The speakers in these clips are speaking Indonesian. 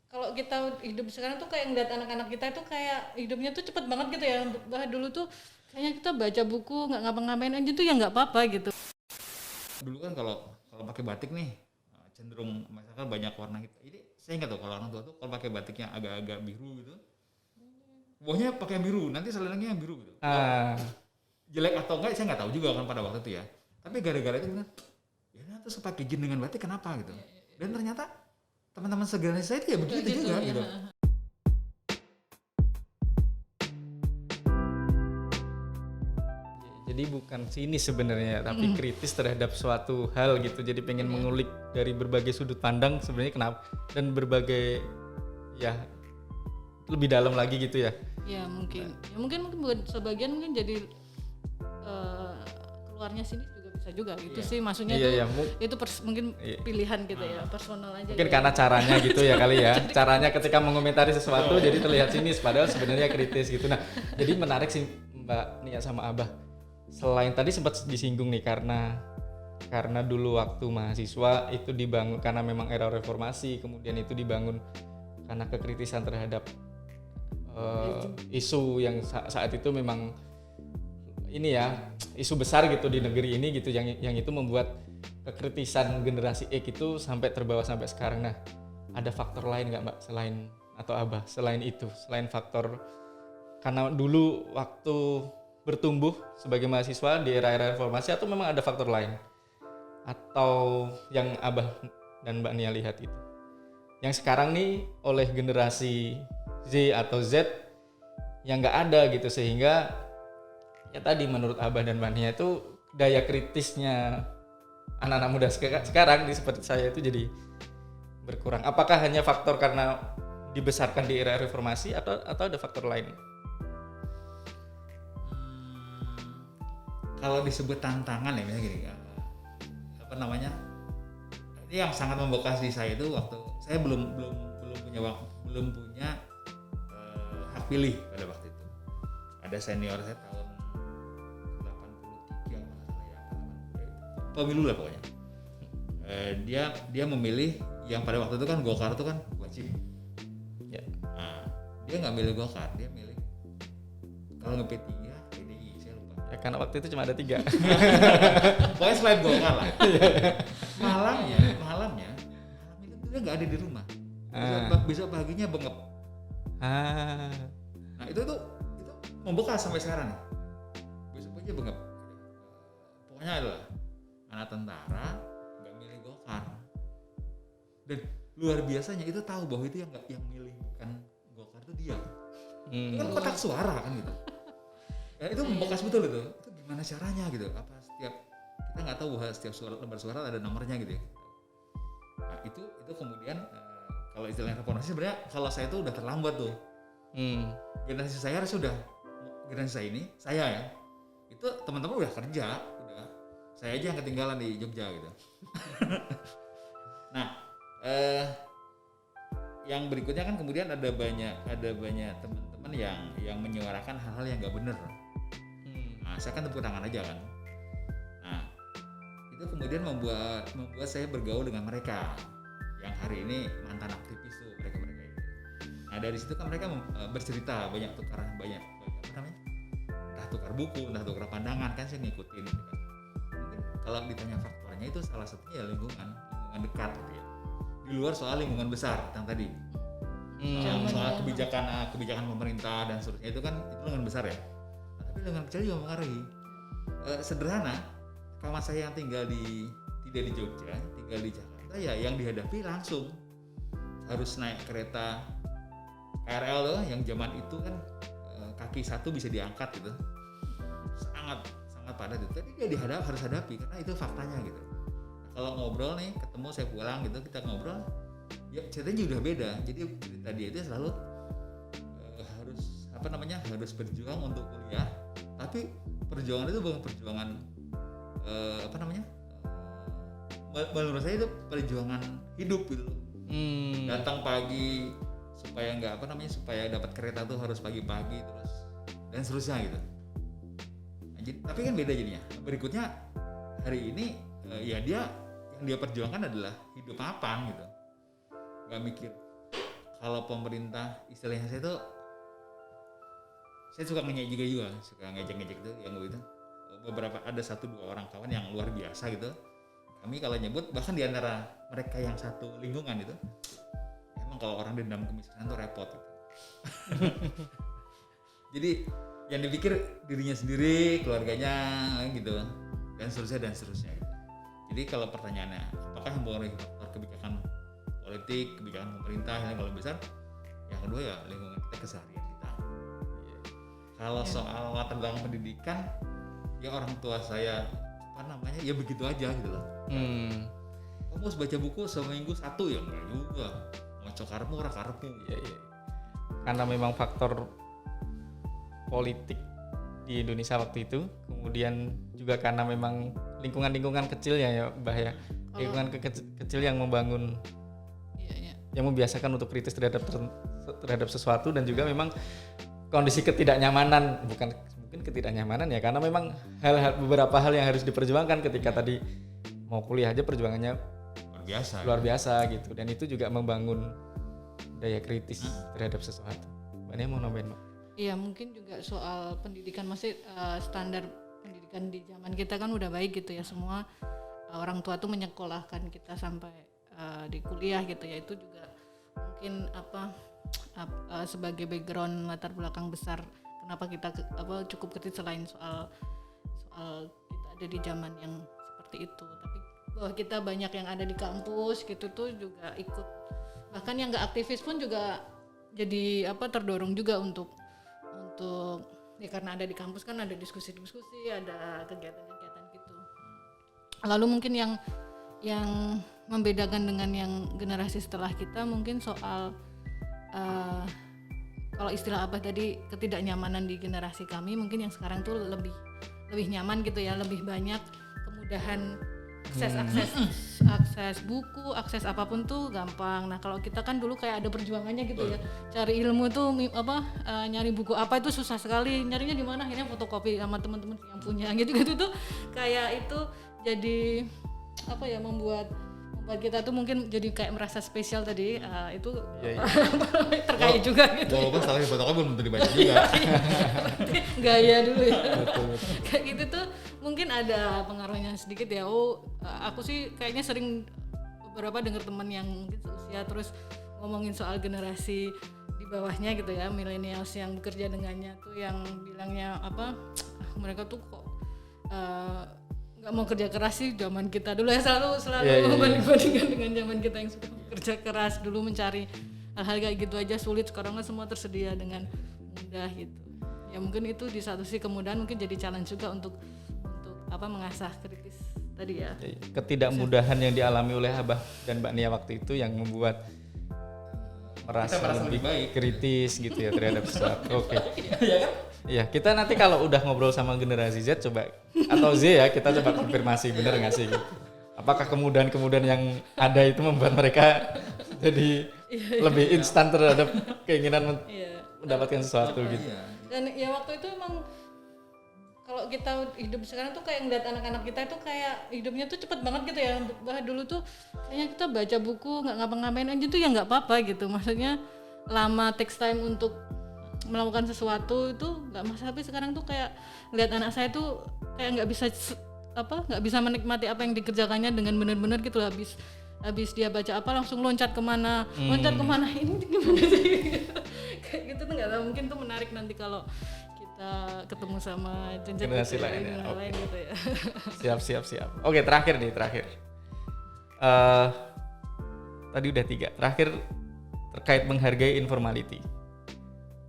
kalau kita hidup sekarang tuh kayak ngeliat anak-anak kita itu kayak hidupnya tuh cepet banget gitu ya. Dulu tuh kayaknya kita baca buku nggak ngapa-ngapain aja tuh ya nggak apa-apa gitu. Dulu kan kalau kalau pakai batik nih cenderung misalkan banyak warna gitu. Jadi saya ingat tuh kalau orang tua tuh kalau pakai batiknya agak-agak biru gitu, bawahnya pakai yang biru, nanti selenengnya yang biru gitu. Jelek atau enggak saya nggak tahu juga kan pada waktu itu ya. Tapi gara-gara itu benar, ya terus pakai jin dengan batik kenapa gitu. Dan ternyata teman-teman segenerasi saya itu ya begitu juga ya. gitu. Jadi bukan sinis sebenarnya, tapi kritis terhadap suatu hal gitu. Jadi pengen mengulik dari berbagai sudut pandang sebenarnya kenapa, dan berbagai ya lebih dalam lagi gitu ya. Ya mungkin, buat sebagian mungkin jadi keluarnya sini juga bisa juga gitu sih. Maksudnya itu mungkin pilihan gitu ya, personal aja. Mungkin karena caranya gitu ya kali ya. Caranya ketika mengomentari sesuatu jadi terlihat sinis, padahal sebenarnya kritis gitu. Nah, jadi menarik sih Mbak Nia sama Abah. Selain tadi sempat disinggung nih karena dulu waktu mahasiswa itu dibangun karena memang era reformasi, kemudian itu dibangun karena kekritisan terhadap isu yang saat itu memang ini ya isu besar gitu di negeri ini gitu, yang itu membuat kekritisan generasi X itu sampai terbawa sampai sekarang. Nah, ada faktor lain nggak Mbak selain atau Abah selain itu, selain faktor karena dulu waktu bertumbuh sebagai mahasiswa di era-era reformasi, atau memang ada faktor lain atau yang Abah dan Mbak Nia lihat itu yang sekarang nih oleh generasi Z atau Z yang nggak ada gitu, sehingga ya tadi menurut Abah dan Mbak Nia itu daya kritisnya anak-anak muda sekarang seperti saya itu jadi berkurang. Apakah hanya faktor karena dibesarkan di era reformasi atau ada faktor lain? Kalau disebut tantangan ya misalnya gini, apa namanya, ini yang sangat membekas di saya itu waktu saya belum punya hak pilih pada waktu itu. Ada senior saya tahun 83 kalau salah ya, pemilu lah pokoknya. Dia memilih yang pada waktu itu kan Golkar itu kan wajib. Ya. Nah, dia nggak milih Golkar, dia milih kalau nge-P3 ya, karena waktu itu cuma ada 3. Pokoknya selain Golkar lah. Malamnya itu dia nggak ada di rumah. Besok paginya bengep. Nah itu membekas sampai sekarang. Besok paginya bengep. Pokoknya adalah anak tentara nggak milih Golkar. Dan luar biasanya itu tahu bahwa itu yang milih bukan Golkar itu dia. Itu kan kotak suara kan gitu. Ya, itu membekas betul itu gimana caranya gitu, apa kita nggak tahu setiap lembar suara ada nomornya gitu ya. Nah itu kemudian kalau istilah reformasi sebenarnya kalau saya itu udah terlambat tuh. Generasi saya ya itu teman-teman udah kerja, udah saya aja yang ketinggalan di Jogja gitu. Nah yang berikutnya kan kemudian ada banyak teman-teman yang menyuarakan hal-hal yang nggak benar. Nah, saya kan tepuk tangan aja kan. Nah, itu kemudian membuat saya bergaul dengan mereka yang hari ini mantan aktivis tuh mereka itu. Nah, dari situ kan mereka bercerita banyak apa namanya? Entah tukar buku, entah tukar pandangan, kan saya ngikutin gitu kan. Mungkin kalau ditanya faktornya itu salah satunya ya lingkungan dekat gitu ya. Di luar soal lingkungan besar yang tadi. Soal kebijakan pemerintah dan seterusnya itu kan lingkungan besar ya. Tapi lingkungan kecil juga mempengaruhi. Sederhana, kawan saya yang tidak di Jogja, tinggal di Jakarta ya yang dihadapi langsung harus naik kereta KRL tuh yang zaman itu kan kaki satu bisa diangkat gitu. Sangat padat itu. Tapi dia harus hadapi karena itu faktanya gitu. Nah, kalau ngobrol nih, ketemu saya pulang gitu, kita ngobrol ya ceritanya udah beda. Jadi cerita dia itu selalu harus berjuang untuk kuliah, tapi perjuangan itu bukan perjuangan menurut saya itu perjuangan hidup gitu. Datang pagi supaya dapat kereta tuh harus pagi-pagi terus dan seterusnya gitu. Nah, tapi kan beda jadinya. Berikutnya hari ini yang dia perjuangkan adalah hidup mapan gitu. Gak mikir kalau pemerintah istilahnya saya suka ngejek juga, suka ngejek tuh yang begitu. Beberapa ada 1-2 orang kawan yang luar biasa gitu. Kami kalau nyebut bahkan di antara mereka yang satu lingkungan itu, emang kalau orang dendam kemiskinan tuh repot gitu. Jadi yang dipikir dirinya sendiri, keluarganya gitu, dan seterusnya gitu. Jadi kalau pertanyaannya apakah yang mempengaruhi faktor kebijakan politik, kebijakan pemerintah yang kalau besar, yang kedua ya lingkungan kita, keseharian kita. Kalau soal latar belakang pendidikan, ya orang tua saya ya begitu aja gitu loh. Kamu harus baca buku seminggu 1 ya enggak juga. Moco karepmu ora karepmu. Iya. Karena memang faktor politik di Indonesia waktu itu, kemudian juga karena memang lingkungan kecil ya Mbah ya. Lingkungan kecil yang membangun yang membiasakan untuk kritis terhadap sesuatu, dan juga memang kondisi ketidaknyamanan, bukan mungkin ketidaknyamanan ya, karena memang beberapa hal yang harus diperjuangkan ketika tadi mau kuliah aja perjuangannya luar biasa gitu, dan itu juga membangun daya kritis terhadap sesuatu. Mbak Nia mau nambahin, Mbak? Iya, mungkin juga soal pendidikan, masih standar pendidikan di zaman kita kan udah baik gitu ya, semua orang tua tuh menyekolahkan kita sampai di kuliah gitu ya, itu juga mungkin sebagai background latar belakang besar kenapa kita cukup kritis, selain soal kita ada di zaman yang seperti itu, tapi bahwa kita banyak yang ada di kampus gitu tuh juga ikut, bahkan yang nggak aktivis pun juga jadi terdorong juga untuk ya, karena ada di kampus kan ada diskusi-diskusi, ada kegiatan-kegiatan gitu. Lalu mungkin yang membedakan dengan yang generasi setelah kita mungkin soal kalau istilah Abah tadi ketidaknyamanan di generasi kami, mungkin yang sekarang tuh lebih nyaman gitu ya, lebih banyak kemudahan akses buku, akses apapun tuh gampang. Nah kalau kita kan dulu kayak ada perjuangannya gitu ya, cari ilmu tuh nyari buku apa itu susah sekali, nyarinya di mana, akhirnya fotokopi sama teman-teman yang punya gitu tuh kayak itu jadi membuat kita tuh mungkin jadi kayak merasa spesial tadi, itu terkait juga gitu. Walaupun salah fotokopi belum tentu dibaca juga. Gaya dulu ya. Betul. Kayak gitu tuh mungkin ada pengaruhnya sedikit ya. Aku sih kayaknya sering beberapa dengar teman yang mungkin seusia terus ngomongin soal generasi di bawahnya gitu ya, millennials yang bekerja dengannya tuh yang bilangnya mereka tuh kok nggak mau kerja keras sih zaman kita dulu ya, selalu membanding-bandingkan dengan zaman kita yang sudah bekerja keras dulu, mencari hal-hal kayak gitu aja sulit, sekarang kan semua tersedia dengan mudah gitu ya. Mungkin itu di satu sisi kemudahan mungkin jadi challenge juga untuk mengasah kritis tadi ya. Ketidakmudahan yang dialami oleh Abah dan Mbak Nia waktu itu yang membuat merasa lebih baik, kritis gitu ya terhadap sesuatu. Oke. Iya, kita nanti kalau udah ngobrol sama generasi Z coba, atau Z ya, kita coba konfirmasi bener nggak sih? Apakah kemudahan yang ada itu membuat mereka jadi lebih instan terhadap keinginan mendapatkan sesuatu gitu? Dan ya waktu itu emang kalau kita hidup sekarang tuh kayak ngeliat anak-anak kita itu kayak hidupnya tuh cepet banget gitu ya. Bahkan dulu tuh kayaknya kita baca buku nggak ngapa-ngapain aja tuh ya nggak apa-apa gitu. Maksudnya lama takes time untuk melakukan sesuatu itu nggak masalah, tapi sekarang tuh kayak lihat anak saya tuh kayak nggak bisa menikmati apa yang dikerjakannya dengan benar-benar gitu. Habis dia baca apa langsung loncat kemana ini gimana sih kayak gitu tuh nggak tahu, mungkin tuh menarik nanti kalau kita ketemu sama generasi lain gitu ya. Siap. Oke, terakhir. Tadi udah 3. Terakhir terkait menghargai informality.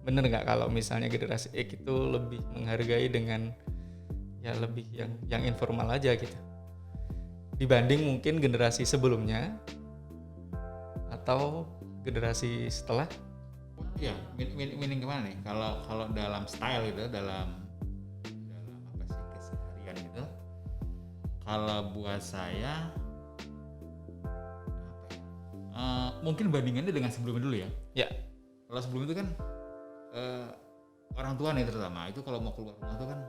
Bener nggak kalau misalnya generasi X itu lebih menghargai dengan ya lebih yang informal aja gitu dibanding mungkin generasi sebelumnya atau generasi setelah? Iya, meaning kemana nih? Kalau dalam style gitu, dalam apa sih keseharian gitu. Kalau buat saya mungkin bandingannya dengan sebelumnya dulu ya. Ya. Kalau sebelum itu kan orang tua nih terutama itu kalau mau keluar rumah tuh kan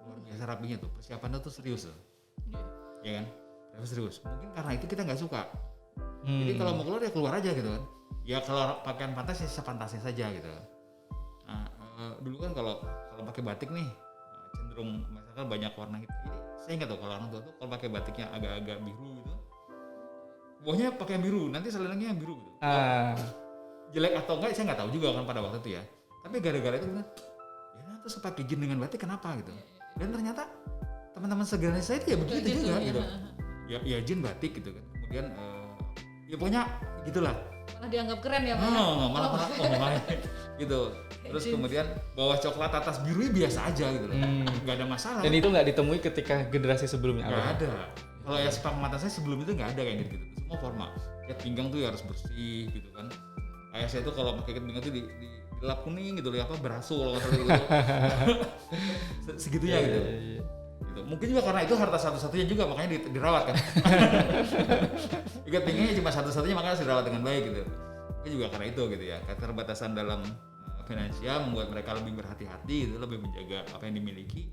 luar biasa rapinya tuh, persiapannya tuh serius tuh. Ya kan? Serius. Mungkin karena itu kita nggak suka. Jadi kalau mau keluar ya keluar aja gitu kan. Ya kalau pakaian pantas ya sepantasnya saja gitu. Nah, dulu kan kalau pakai batik nih cenderung misalkan banyak warna gitu. Ini saya nggak tahu kalau orang tua tuh kalau pakai batiknya agak-agak biru gitu, bawahnya pakai yang biru, nanti selenengnya yang biru gitu. Jelek atau enggak saya nggak tahu juga kan pada waktu itu ya. Tapi gara-gara itu kan, ya terus pakai jin dengan batik kenapa gitu? Dan ternyata teman-teman segeranya saya itu ya begitu juga gitu. Ya jin batik gitu kan. Kemudian ya pokoknya gitulah. Malah dianggap keren ya, malah gitu. Terus kemudian bawah coklat atas biru biasa aja gitu loh. Nggak ada masalah. Dan itu nggak ditemui ketika generasi sebelumnya? Nggak ada. Kalau ya sepak mata saya sebelum itu nggak ada kayak gitu. Semua formal. Ikat pinggang tuh ya harus bersih gitu kan. Ayah saya tuh kalau pakai ikat pinggang tuh dilap kuning gitu loh, berasul gitu. Segitunya gitu. Gitu. Mungkin juga karena itu harta satu-satunya juga makanya dirawat kan. Ikat pinggangnya cuma satu-satunya makanya harus dirawat dengan baik gitu. Mungkin juga karena itu gitu ya. Keterbatasan dalam finansial membuat mereka lebih berhati-hati gitu, lebih menjaga apa yang dimiliki.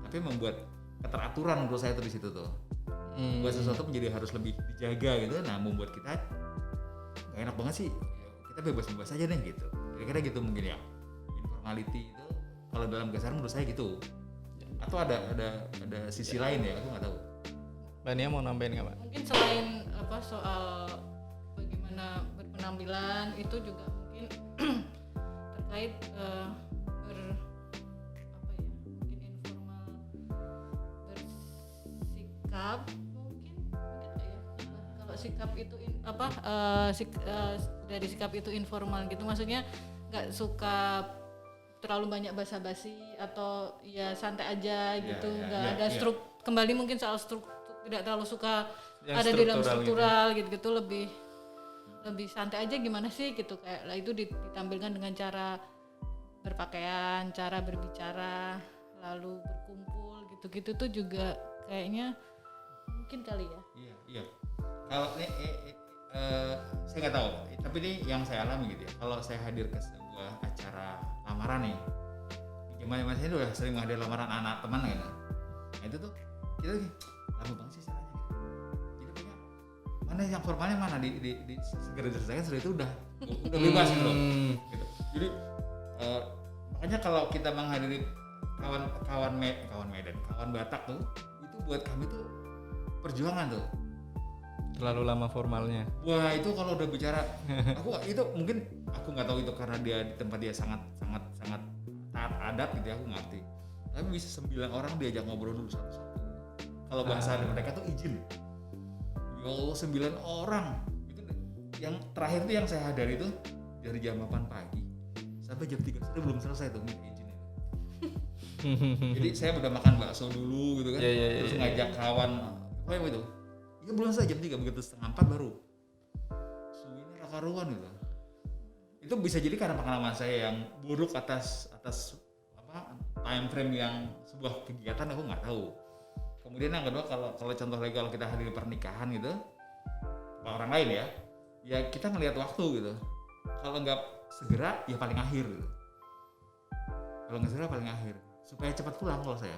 Tapi membuat keteraturan menurut saya itu di situ tuh. Buat sesuatu menjadi harus lebih dijaga gitu. Nah, membuat kita gak enak banget sih. Kita bebas-bebas aja deh gitu. Kira-kira gitu mungkin ya. Informality itu kalau dalam kesan menurut saya gitu. Atau ada sisi lain ya, aku nggak tahu. Mbak Nia mau nambahin nggak, Mbak? Mungkin selain soal bagaimana berpenampilan itu juga mungkin terkait mungkin informal bersikap mungkin ya. Kalau sikap itu dari sikap itu informal gitu, maksudnya nggak suka terlalu banyak basa-basi atau ya santai aja gitu, nggak ada kembali mungkin soal struktur, tidak terlalu suka yang ada di dalam struktural gitu lebih santai aja gimana sih gitu, kayak lah itu ditampilkan dengan cara berpakaian, cara berbicara, lalu berkumpul gitu-gitu tuh juga kayaknya mungkin kali ya. Iya. Kalau saya nggak tahu, tapi ini yang saya alami gitu ya. Kalau saya hadir ke sebuah acara lamaran nih, zaman saya udah sering menghadiri lamaran anak teman gitu. Nah itu tuh kita lagi lama banget sih caranya gitu. Jadi punya mana yang formalnya mana di segera diselesaikan sudah itu udah bebas gitu loh. Gitu. Jadi makanya kalau kita menghadiri kawan Medan, kawan Batak tuh, itu buat kami tuh perjuangan tuh. Terlalu lama formalnya. Wah itu kalau udah bicara, itu mungkin aku nggak tahu itu karena dia di tempat dia sangat taat adat gitu ya, aku ngerti. Tapi bisa 9 orang diajak ngobrol dulu satu-satu. Kalau bahasa mereka tuh izin. Ya Allah 9 orang. Itu yang terakhir tuh yang saya hadari itu dari jam 8 pagi sampai jam 3 sore belum selesai tuh minta izinnya. Jadi saya udah makan bakso dulu gitu kan, terus ngajak kawan, apa itu? Ya belum selesai jam 3, begitu setengah 4 baru. Suwinya raka-ruan gitu. Itu bisa jadi karena pengalaman saya yang buruk atas time frame yang sebuah kegiatan, aku nggak tahu. Kemudian yang kedua kalau contoh lagi kalau kita hadir pernikahan gitu, orang lain ya kita ngelihat waktu gitu. Kalau nggak segera ya paling akhir gitu. Kalau nggak segera paling akhir supaya cepat pulang kalau saya.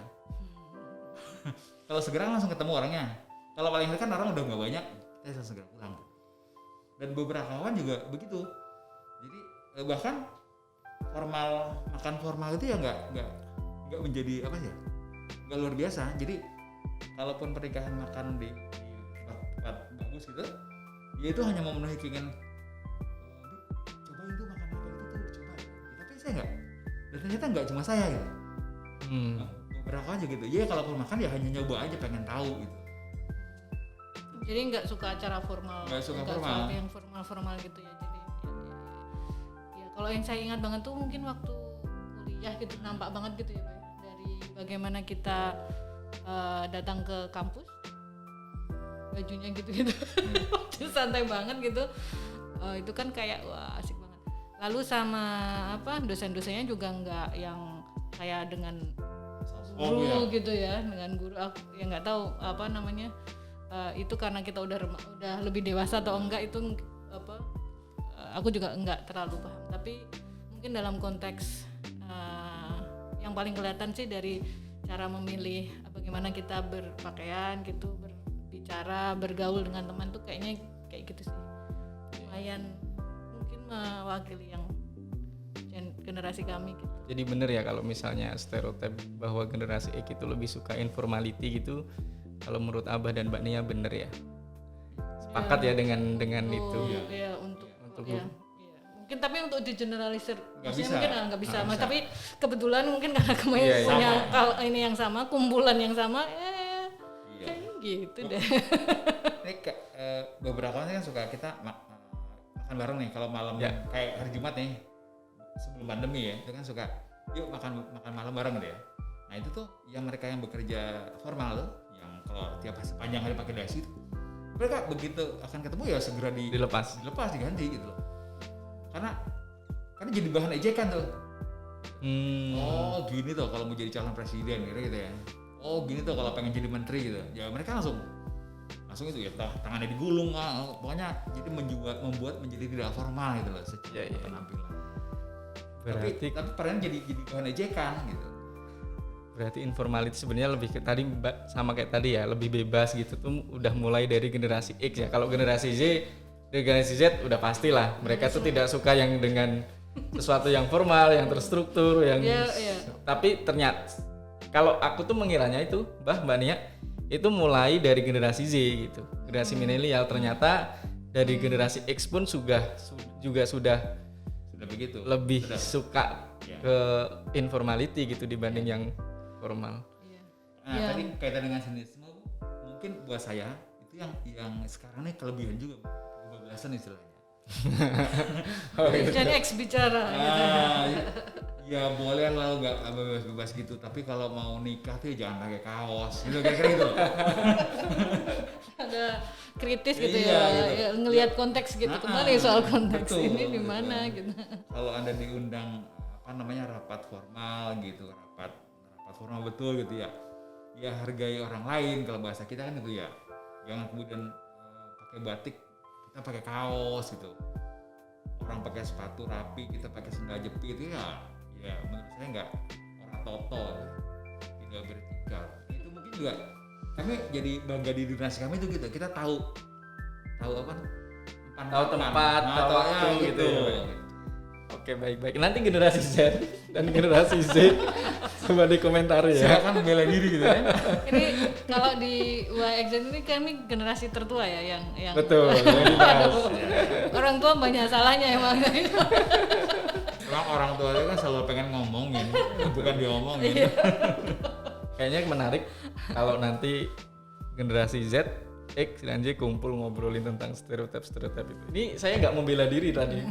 Kalau segera langsung ketemu orangnya. Kalau paling akhir kan orang udah nggak banyak, kita bisa segera pulang. Dan beberapa kawan juga begitu. Jadi bahkan makan formal itu ya nggak menjadi apa ya, nggak luar biasa. Jadi kalaupun pernikahan makan di tempat bagus gitu, ya itu hanya memenuhi keinginan. Cobain tuh makan apa itu tuh coba. Tapi saya nggak. Dan ternyata nggak cuma saya gitu. Beberapa aja gitu. Ya kalaupun makan ya hanya nyoba aja, pengen tahu gitu. Jadi nggak suka acara formal, nggak suka yang formal gitu ya. Jadi ya kalau yang saya ingat banget tuh mungkin waktu kuliah gitu, nampak banget gitu ya Pak, dari bagaimana kita datang ke kampus, bajunya gitu-gitu, santai banget gitu. Itu kan kayak wah asik banget. Lalu sama dosen-dosennya juga nggak yang kayak dengan guru gitu ya, dengan guru aku yang nggak tahu apa namanya. Itu karena kita udah lebih dewasa atau enggak itu aku juga enggak terlalu paham, tapi mungkin dalam konteks yang paling kelihatan sih dari cara memilih bagaimana kita berpakaian gitu, berbicara, bergaul dengan teman tuh kayaknya kayak gitu sih, lumayan mungkin mewakili yang generasi kami gitu. Jadi bener ya kalau misalnya stereotip bahwa generasi X itu lebih suka informality gitu. Kalau menurut Abah dan Mbak Nia bener ya. Sepakat ya dengan itu. Iya, untuk ya. Mungkin tapi untuk di generalisir bisa. mungkin nggak bisa. Tapi kebetulan mungkin karena kami punya ini yang sama, kumpulan yang sama, kayak gitu deh. Ini beberapa orang kan suka kita makan bareng nih kalau malam kayak hari Jumat nih sebelum pandemi ya, itu kan suka yuk makan malam bareng deh. Nah itu tuh yang mereka yang bekerja formal tuh, yang kalau tiap sepanjang hari pakai dasi itu, mereka begitu akan ketemu ya segera dilepas diganti gitu loh. Karena jadi bahan ejekan tuh. Oh gini tuh kalau mau jadi calon presiden gitu ya. Oh gini tuh kalau pengen jadi menteri gitu. Ya mereka langsung itu ya tangannya digulung, pokoknya jadi membuat menjadi tidak formal gitu loh secara penampilan. Berarti tapi peran jadi bahan ejekan gitu. Berarti informality sebenarnya lebih ke tadi sama kayak tadi ya, lebih bebas gitu tuh udah mulai dari generasi X ya. Kalau generasi Z udah pastilah mereka tuh tidak suka yang dengan sesuatu yang formal, yang terstruktur, yang tapi ternyata kalau aku tuh mengiranya itu Mbak Nia itu mulai dari generasi Z gitu, generasi milenial. Ternyata dari generasi X pun juga sudah begitu, lebih suka ke informality gitu dibanding yang formal. Tadi kaitan dengan sinisme, mungkin buat saya itu yang sekarang nih kelebihan juga, kebablasan istilahnya. Jadi X bicara. Ya boleh lah nggak bebas gitu, tapi kalau mau nikah tuh jangan pakai kaos gitu, kira-kira gitu. Ada kritis gitu ya, ngelihat konteks gitu, kembali soal konteks betul, ini di mana gitu. Kalau Anda diundang rapat formal gitu, rapat formal betul gitu ya hargai orang lain. Kalau bahasa kita kan itu ya, jangan kemudian pakai batik kita pakai kaos gitu, orang pakai sepatu rapi kita pakai sendal jepit itu ya menurut saya nggak orang toto, tidak vertikal. Itu mungkin juga kami jadi bangga di generasi kami itu gitu, kita tahu tempat, tahu waktu gitu. Oke, baik. Nanti generasi Z dan generasi Z coba dikomentari ya. Silakan bela diri gitu ya. Ini kalau di YXZ ini kami generasi tertua ya yang betul. Yang dibahas. Orang tua banyak salahnya emang. Emang orang tua itu kan selalu pengen ngomongin, bukan diomongin. Kayaknya menarik kalau nanti generasi Z, X dan Y kumpul ngobrolin tentang stereotip itu. Ini saya nggak membela diri tadi.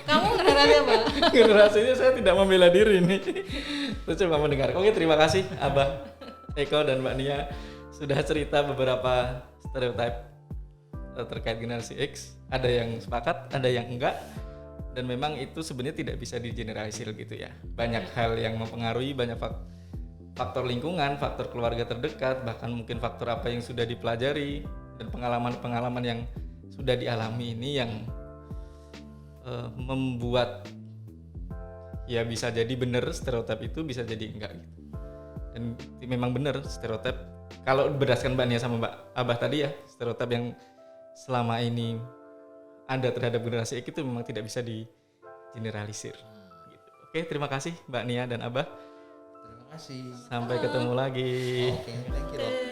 Kamu generasi apa? Generasinya saya tidak membela diri ini. Terus coba mendengar. Oke, terima kasih Abah Eko dan Mbak Nia sudah cerita beberapa stereotip terkait generasi X. Ada yang sepakat, ada yang enggak. Dan memang itu sebenarnya tidak bisa digeneralisir gitu ya. Banyak hal yang mempengaruhi, banyak faktor lingkungan, faktor keluarga terdekat, bahkan mungkin faktor apa yang sudah dipelajari dan pengalaman-pengalaman yang sudah dialami ini yang membuat ya bisa jadi benar stereotip itu, bisa jadi enggak gitu. Dan memang benar stereotip kalau berdasarkan Mbak Nia sama Mbak Abah tadi ya, stereotip yang selama ini ada terhadap generasi X itu memang tidak bisa digeneralisir gitu. Oke, terima kasih Mbak Nia dan Abah. Terima kasih. Sampai ketemu lagi. Oke, thank you.